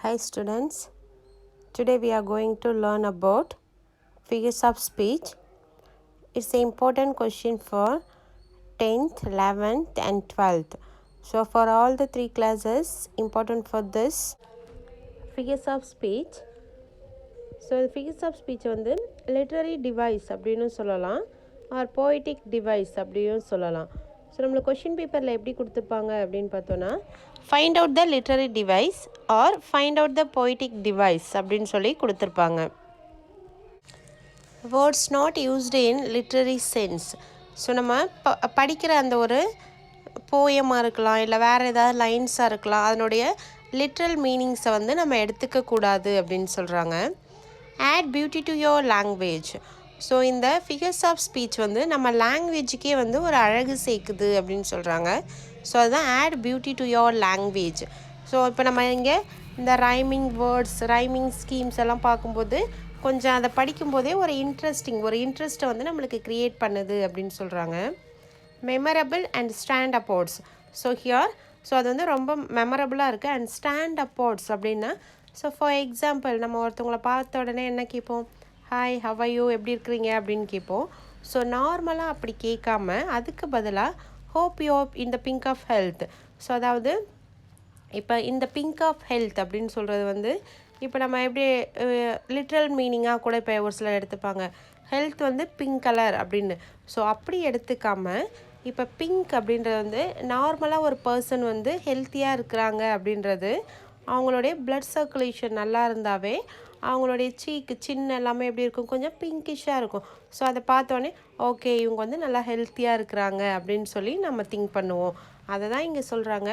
Hi students, today we are going to learn about figures of speech. It's an important question for 10th, 11th and 12th. So for all the three classes, important for this figures of speech. So figures of speech வந்து literary device அப்படின்னு சொல்லலாம் or poetic device அப்படின்னு சொல்லலாம். So நம்மளுக்கு question பேப்பரில் எப்படி கொடுத்துருப்பாங்க அப்படின்னு பார்த்தோன்னா find out the literary device or find out the poetic device அப்படின்னு சொல்லி கொடுத்துருப்பாங்க. Words not used in literary sense. So நம்ம படிக்கிற அந்த ஒரு போயமாக இருக்கலாம், இல்லை வேறு ஏதாவது லைன்ஸாக இருக்கலாம், அதனுடைய லிட்ரல் மீனிங்ஸை வந்து நம்ம எடுத்துக்கக்கூடாது அப்படின்னு சொல்கிறாங்க. Add beauty to your language. So இந்த ஃபிகர்ஸ் ஆஃப் ஸ்பீச் வந்து நம்ம லாங்குவேஜுக்கே வந்து ஒரு அழகு சேர்க்குது அப்படின்னு சொல்கிறாங்க. ஸோ அதுதான் add beauty to your language. So இப்போ நம்ம இங்கே இந்த ரைமிங் வேர்ட்ஸ், ரைமிங் ஸ்கீம்ஸ் எல்லாம் பார்க்கும்போது கொஞ்சம் அதை படிக்கும்போதே ஒரு இன்ட்ரெஸ்ட்டை வந்து நம்மளுக்கு க்ரியேட் பண்ணுது அப்படின்னு சொல்கிறாங்க. Memorable and stand apart. So here அது வந்து ரொம்ப மெமரபுளாக இருக்குது. அண்ட் ஸ்டாண்ட் அப்போர்ட்ஸ் அப்படின்னா, ஸோ ஃபார் எக்ஸாம்பிள் நம்ம ஒருத்தவங்களை பார்த்த உடனே என்ன கேட்போம், ஹாய் ஹவ் ஆர் யூ, எப்படி இருக்கிறீங்க அப்படின்னு கேட்போம். ஸோ நார்மலாக அப்படி கேட்காம அதுக்கு பதிலாக ஹோப் யூ இந்த பிங்க் ஆஃப் ஹெல்த். ஸோ அதாவது இப்போ இந்த பிங்க் ஆஃப் ஹெல்த் அப்படின்னு சொல்கிறது வந்து இப்போ நம்ம எப்படி லிட்ரல் மீனிங்காக கூட இப்போ ஒரு சிலர் எடுத்துப்பாங்க, ஹெல்த் வந்து பிங்க் கலர் அப்படின்னு. ஸோ அப்படி எடுத்துக்காமல் இப்போ பிங்க் அப்படின்றது வந்து நார்மலாக ஒரு பர்சன் வந்து ஹெல்த்தியாக இருக்கிறாங்க அப்படின்றது அவங்களுடைய பிளட் சர்க்குலேஷன் நல்லா இருந்தாவே அவங்களுடைய சீக்கு சின்ன எல்லாமே எப்படி இருக்கும், கொஞ்சம் பிங்கிஷாக இருக்கும். ஸோ அதை பார்த்தோன்னே ஓகே இவங்க வந்து நல்லா ஹெல்த்தியாக இருக்கிறாங்க அப்படின்னு சொல்லி நம்ம திங்க் பண்ணுவோம். அதை தான் இங்கே சொல்கிறாங்க,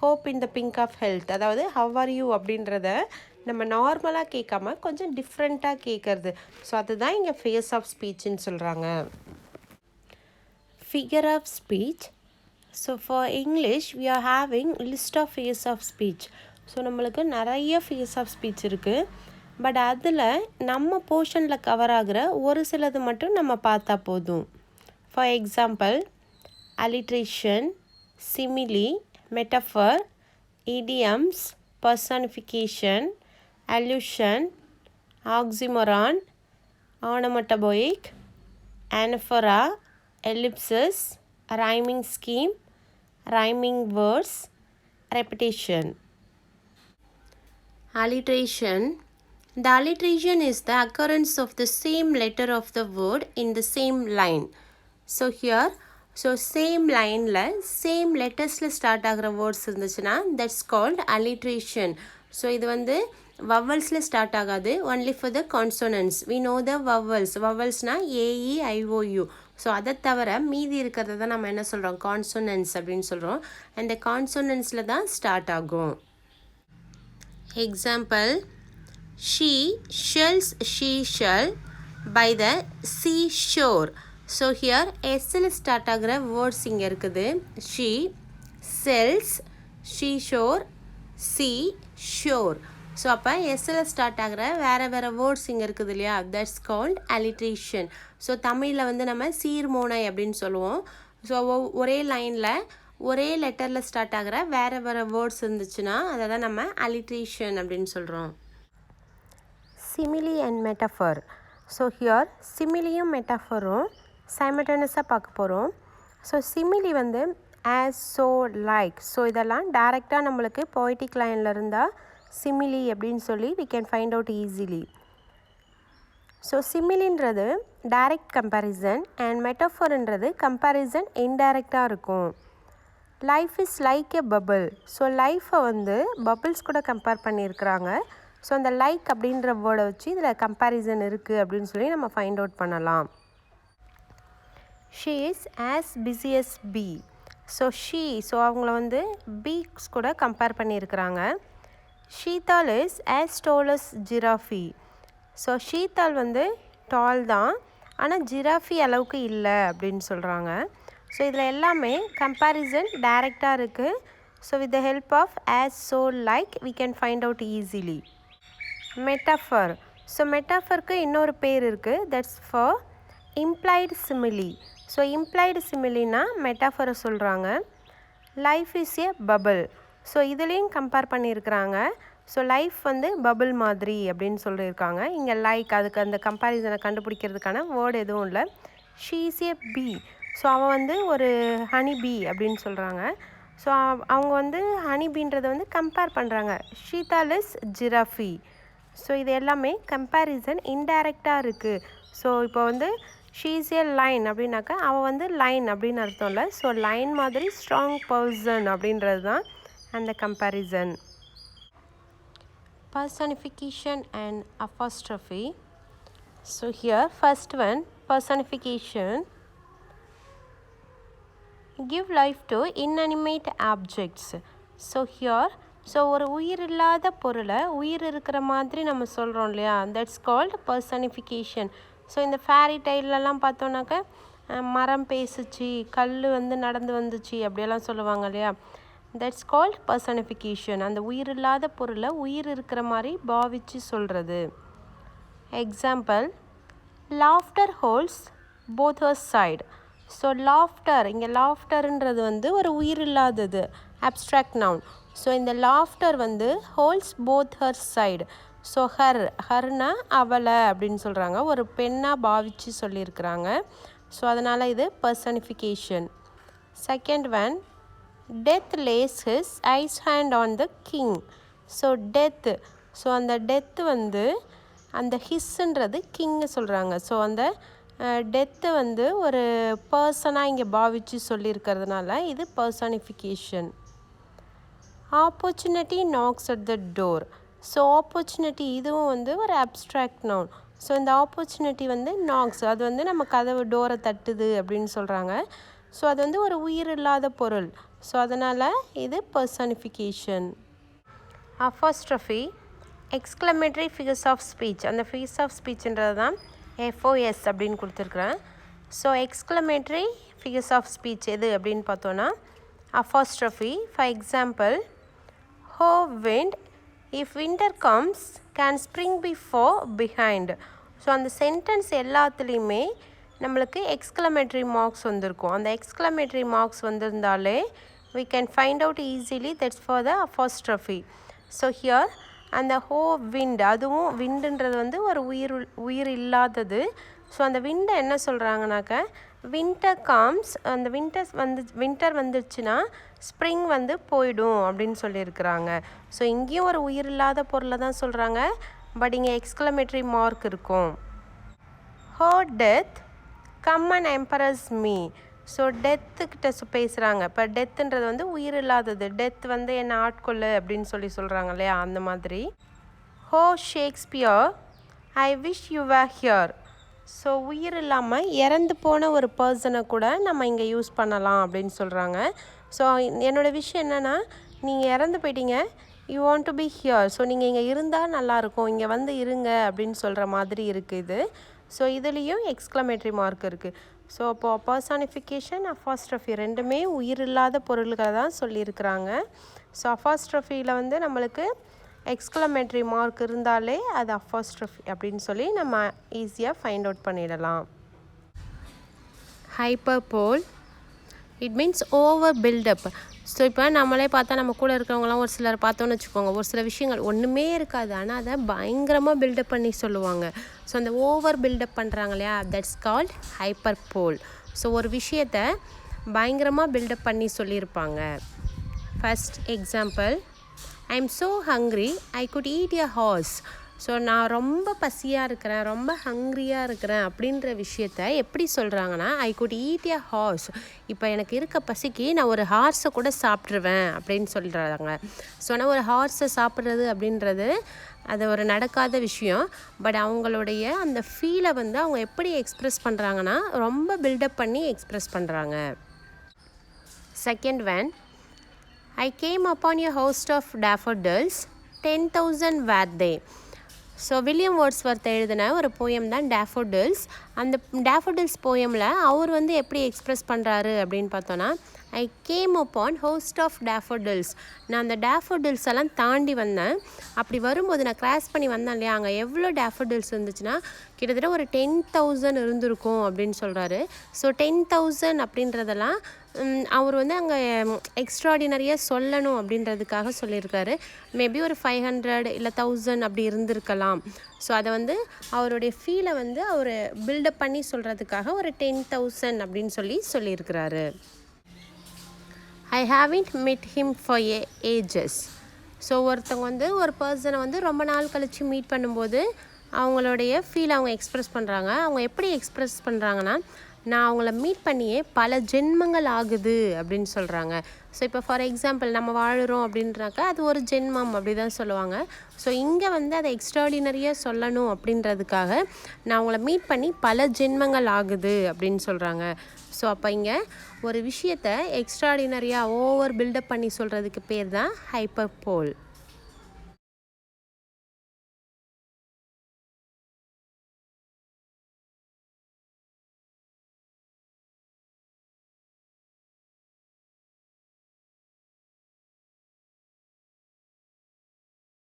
hope in the pink of health. அதாவது ஹவ் ஆர் யூ அப்படின்றத நம்ம நார்மலாக கேட்காம கொஞ்சம் டிஃப்ரெண்ட்டாக கேட்குறது. ஸோ அதுதான் இங்கே ஃபிகர்ஸ் ஆஃப் ஸ்பீச்சுன்னு சொல்கிறாங்க. Figure of speech. So for English we are having list of figures of speech. So நம்மளுக்கு நிறைய ஃபிகர்ஸ் ஆஃப் ஸ்பீச் இருக்குது. பட் அதில் நம்ம போர்ஷனில் கவர் ஆகிற ஒரு சிலது மட்டும் நம்ம பார்த்தா போதும். For example alliteration, simile, metaphor, idioms, personification, allusion, oxymoron, onomatopoeic, anaphora, ellipsis, rhyming scheme, rhyming words, repetition. Alliteration. The alliteration is the occurrence of the same letter of the word in the same line. So here, same line la same letters la start ஆகிற words இருந்துச்சுன்னா that's called alliteration. So இது வந்து vowelsல start ஆகாது, only for the consonants. We know the vowelsனா AEIOU. So அதை தவிர மீதி இருக்கிறத தான் நம்ம என்ன சொல்கிறோம், கான்சோனன்ஸ் அப்படின்னு சொல்கிறோம். அந்த கான்சோனன்ஸில் தான் ஸ்டார்ட் ஆகும். Example, she shells she shell by the sea shore. So here எஸ்ஸில் ஸ்டார்ட் ஆகிற வேர்ட்ஸ் இங்கே இருக்குது. She, sells, she shore, sea shore. So அப்போ எஸ்ஸில் ஸ்டார்ட் ஆகிற வேறு வேர்ட்ஸ் இங்கே இருக்குது இல்லையா, தட்ஸ் கால்ட் அலிட்ரேஷன். ஸோ தமிழில் வந்து நம்ம சீர்மோனை அப்படின்னு சொல்லுவோம். ஸோ ஒரே லைனில் ஒரே லெட்டரில் ஸ்டார்ட் ஆகிற வேறு வேர்ட்ஸ் இருந்துச்சுன்னா அதை தான் நம்ம அலிட்ரேஷன் அப்படின்னு சொல்கிறோம். சிமிலி அண்ட் மெட்டஃபர். ஸோ ஹியர் சிமிலியும் மெட்டஃபரும் சைமல்டேனியஸாக பார்க்க போகிறோம். ஸோ சிமிலி வந்து ஆஸ், ஸோ, லைக். ஸோ இதெல்லாம் டைரெக்டாக நம்மளுக்கு போய்டிக் லைனில் இருந்தால் சிமிலி அப்படின்னு சொல்லி we can find out easily. So சிமிலின்றது டைரக்ட் கம்பேரிசன் அண்ட் மெட்டஃபர்ன்றது கம்பேரிசன் இன்டைரக்டாக இருக்கும். Life is like a bubble. So லைஃப்பை வந்து பபிள்ஸ் கூட கம்பேர் பண்ணியிருக்கிறாங்க. ஸோ அந்த லைக் அப்படின்ற வேர்டை வச்சு இதில் கம்பேரிசன் இருக்குது அப்படின்னு சொல்லி நம்ம ஃபைண்ட் அவுட் பண்ணலாம். She is as busy as bee. So so அவங்கள வந்து பீஸ் கூட கம்பேர் பண்ணியிருக்கிறாங்க. Sheetal is as tall as giraffe. So Sheetal வந்து டால் தான், ஆனால் ஜிராஃபி அளவுக்கு இல்லை அப்படின்னு சொல்கிறாங்க. ஸோ இதில் எல்லாமே கம்பேரிசன் டைரெக்டாக இருக்குது. So with the help of as, so, like we can find out easily. Metaphor. So மெட்டஃபருக்கு இன்னொரு பேர் இருக்குது, that's for implied simile. So implied சிமிலினா மெட்டஃபரை சொல்கிறாங்க. Life is a bubble. So இதுலேயும் கம்பேர் பண்ணியிருக்கிறாங்க. ஸோ லைஃப் வந்து பபிள் மாதிரி அப்படின்னு சொல்லியிருக்காங்க. இங்கே லைக் அதுக்கு அந்த கம்பேரிசனை கண்டுபிடிக்கிறதுக்கான வேர்டு எதுவும் இல்லை. She is a bee. So அவன் வந்து ஒரு ஹனி பீ அப்படின்னு சொல்கிறாங்க. ஸோ அவங்க வந்து ஹனி பீன்றதை வந்து கம்பேர் பண்ணுறாங்க. ஷீதால் இஸ் ஜிராஃபி. ஸோ இது எல்லாமே கம்பேரிசன் இன்டைரக்டாக இருக்குது. ஸோ இப்போ வந்து ஷீ இஸ் ஏ லைன் அப்படின்னாக்கா அவள் வந்து லைன் அப்படின்னு அர்த்தம் இல்லை. ஸோ லைன் மாதிரி ஸ்ட்ராங் பர்சன் அப்படின்றது தான் அந்த comparison. Personification and apostrophe. So here first one, personification. Give life to inanimate objects. So here ஒரு உயிர் இல்லாத பொருளை உயிர் இருக்கிற மாதிரி நம்ம சொல்கிறோம் இல்லையா, தட்ஸ் கால்டு பர்சனிஃபிகேஷன். ஸோ இந்த ஃபேரி டைலெலாம் பார்த்தோன்னாக்க மரம் பேசுச்சு, கல் வந்து நடந்து வந்துச்சு அப்படியெல்லாம் சொல்லுவாங்க இல்லையா, தட்ஸ் கால்ட் பர்சனிஃபிகேஷன். அந்த உயிர் இல்லாத பொருளை உயிர் இருக்கிற மாதிரி பாவிச்சு சொல்கிறது. Example, laughter holds both her side. So laughter, இங்கே லாஃப்டர்ன்றது வந்து ஒரு உயிர் இல்லாதது, அப்ட்ராக்ட் நவுன். ஸோ இந்த லாஃப்டர் வந்து holds both her side. So ஹர்னா அவளை அப்படின்னு சொல்கிறாங்க, ஒரு பெண்ணாக பாவிச்சு சொல்லியிருக்கிறாங்க. ஸோ அதனால் இது personification. Second one, death lays his ice hand on the king. So death, so அந்த டெத்து வந்து அந்த ஹிஸ்ன்றது கிங்கு சொல்கிறாங்க. ஸோ அந்த டெத்து வந்து ஒரு பர்சனாக இங்கே பாவிச்சு சொல்லியிருக்கிறதுனால இது personification. Opportunity knocks at the door. So opportunity இதுவும் வந்து ஒரு அப்ட்ராக்ட் நவுன். ஸோ இந்த ஆப்பர்ச்சுனிட்டி வந்து நாக்ஸ், அது வந்து நம்ம கதவு டோரை தட்டுது அப்படின்னு சொல்கிறாங்க. ஸோ அது வந்து ஒரு உயிர் இல்லாத பொருள். ஸோ அதனால் இது personification. Apostrophe, exclamatory figures of speech. அந்த ஃபிகர்ஸ் ஆஃப் ஸ்பீச்ன்றது தான் FOS அப்படின்னு கொடுத்துருக்குறேன். So exclamatory figures of speech எது அப்படின்னு பார்த்தோன்னா apostrophe. For example, O wind if winter comes can spring before behind. So அந்த சென்டென்ஸ் எல்லாத்துலேயுமே நம்மளுக்கு எக்ஸ்க்ளமேட்டரி மார்க்ஸ் வந்திருக்கும். அந்த எக்ஸ்க்ளமேட்டரி மார்க்ஸ் வந்திருந்தாலே we can find out easily, that's for the apostrophe. So here அந்த ஹோ விண்ட், அதுவும் விண்டுன்றது வந்து ஒரு உயிர் இல்லாதது. ஸோ அந்த விண்டை என்ன சொல்கிறாங்கனாக்க, வின்டர் காம்ஸ், அந்த வின்டர் வந்துடுச்சுன்னா ஸ்ப்ரிங் வந்து போயிடும் அப்படின்னு சொல்லியிருக்கிறாங்க. ஸோ இங்கேயும் ஒரு உயிர் இல்லாத பொருளை தான் சொல்கிறாங்க, பட் இங்கே எக்ஸ்க்ளமேட்டரி மார்க் இருக்கும். O death come and embrace me. So டெத்துக்கிட்ட பேசுகிறாங்க. இப்போ டெத்துன்றது வந்து உயிர் இல்லாதது, டெத் வந்து என்னை ஆட்கொள்ளு அப்படின்னு சொல்கிறாங்க இல்லையா, அந்த மாதிரி. Oh Shakespeare I wish you were here. So உயிர் இல்லாமல் இறந்து போன ஒரு பர்சனை கூட நம்ம இங்கே யூஸ் பண்ணலாம் அப்படின்னு சொல்கிறாங்க. ஸோ என்னோடய விஷயம் என்னென்னா, நீங்கள் இறந்து போயிட்டீங்க, you want to be here. So நீங்கள் இங்கே இருந்தால் நல்லாயிருக்கும், இங்கே வந்து இருங்க அப்படின்னு சொல்கிற மாதிரி இருக்குது இது. ஸோ இதுலேயும் எக்ஸ்க்ளமேட்டரி மார்க் இருக்குது. ஸோ அப்போது பர்சானிஃபிகேஷன், அப்போஸ்ட்ரோஃபி ரெண்டுமே உயிர் இல்லாத பொருள்களை தான் சொல்லியிருக்கிறாங்க. ஸோ அப்போஸ்ட்ரோஃபியில் வந்து நம்மளுக்கு எக்ஸ்க்ளமேட்டரி மார்க் இருந்தாலே அது அப்போஸ்ட்ரோஃபி அப்படின்னு சொல்லி நம்ம ஈஸியாக ஃபைண்ட் அவுட் பண்ணிடலாம். Hyperbole, it means over build up. So இப்போ நம்மளே பார்த்தா நம்ம கூட இருக்கிறவங்களாம் ஒரு சிலர் பார்த்தோன்னு வச்சுக்கோங்க, ஒரு சில விஷயங்கள் ஒன்றுமே இருக்காது, ஆனால் அதை பயங்கரமாக பில்டப் பண்ணி சொல்லுவாங்க. ஸோ அந்த ஓவர் பில்டப் பண்ணுறாங்க இல்லையா, தட்ஸ் கால்ட் ஹைப்பர்போல். ஸோ ஒரு விஷயத்தை பயங்கரமாக பில்டப் பண்ணி சொல்லியிருப்பாங்க. First example, I am so hungry I could eat a horse. So நான் ரொம்ப பசியாக இருக்கிறேன், ரொம்ப ஹங்க்ரியாக இருக்கிறேன் அப்படின்ற விஷயத்த எப்படி சொல்கிறாங்கன்னா, I could eat a horse. இப்போ எனக்கு இருக்க பசிக்கு நான் ஒரு ஹார்ஸை கூட சாப்பிட்ருவேன் அப்படின்னு சொல்கிறாங்க. ஸோ நான் ஒரு ஹார்ஸை சாப்பிட்றது அப்படின்றது அது ஒரு நடக்காத விஷயம். பட் அவங்களுடைய அந்த ஃபீலை வந்து அவங்க எப்படி எக்ஸ்ப்ரெஸ் பண்ணுறாங்கன்னா, ரொம்ப பில்டப் பண்ணி எக்ஸ்ப்ரெஸ் பண்ணுறாங்க. Second one, I came upon a host of daffodils 10,000 were they. So William Wordsworth எழுதின ஒரு போயம் தான் டேஃபோடில்ஸ். அந்த டேஃபோடில்ஸ் போயமில் அவர் வந்து எப்படி எக்ஸ்ப்ரெஸ் பண்ணுறாரு அப்படின்னு பார்த்தோன்னா, I came upon host of daffodils. நான் அந்த டேஃபோடில்ஸ் எல்லாம் தாண்டி வந்தேன். அப்படி வரும்போது நான் கிராஸ் பண்ணி வந்தேன் இல்லையா, அங்கே எவ்வளோ டேஃபோடில்ஸ் இருந்துச்சுன்னா கிட்டத்தட்ட ஒரு 10,000 இருந்திருக்கும் அப்படின்னு சொல்கிறாரு. ஸோ 10,000 அப்படின்றதெல்லாம் அவர் வந்து அங்கே எக்ஸ்ட்ராடினரியாக சொல்லணும் அப்படின்றதுக்காக சொல்லியிருக்காரு. மேபி ஒரு 500 இல்லை 1000 அப்படி இருந்திருக்கலாம். ஸோ அதை வந்து அவருடைய ஃபீலை வந்து அவர் பில்டப் பண்ணி சொல்கிறதுக்காக ஒரு 10,000 அப்படின்னு சொல்லியிருக்கிறாரு. ஐ haven't met him for ages. So ஒருத்தவங்க வந்து ஒரு பர்சனை வந்து ரொம்ப நாள் கழித்து மீட் பண்ணும்போது அவங்களுடைய ஃபீல் அவங்க எக்ஸ்ப்ரெஸ் பண்ணுறாங்க. அவங்க எப்படி எக்ஸ்ப்ரெஸ் பண்ணுறாங்கன்னா, நான் அவங்கள மீட் பண்ணியே பல ஜென்மங்கள் ஆகுது அப்படின்னு சொல்கிறாங்க. ஸோ இப்போ ஃபார் எக்ஸாம்பிள் நம்ம வாழுறோம் அப்படின்றாக்கா அது ஒரு ஜென்மம் அப்படி தான் சொல்லுவாங்க. ஸோ இங்கே வந்து அதை எக்ஸ்ட்ராடினரியாக சொல்லணும் அப்படின்றதுக்காக நான் அவங்கள மீட் பண்ணி பல ஜென்மங்கள் ஆகுது அப்படின்னு சொல்கிறாங்க. ஸோ அப்போ இங்கே ஒரு விஷயத்தை எக்ஸ்ட்ராடினரியாக ஓவர் பில்டப் பண்ணி சொல்கிறதுக்கு பேர் தான் ஹைப்பர்போல்.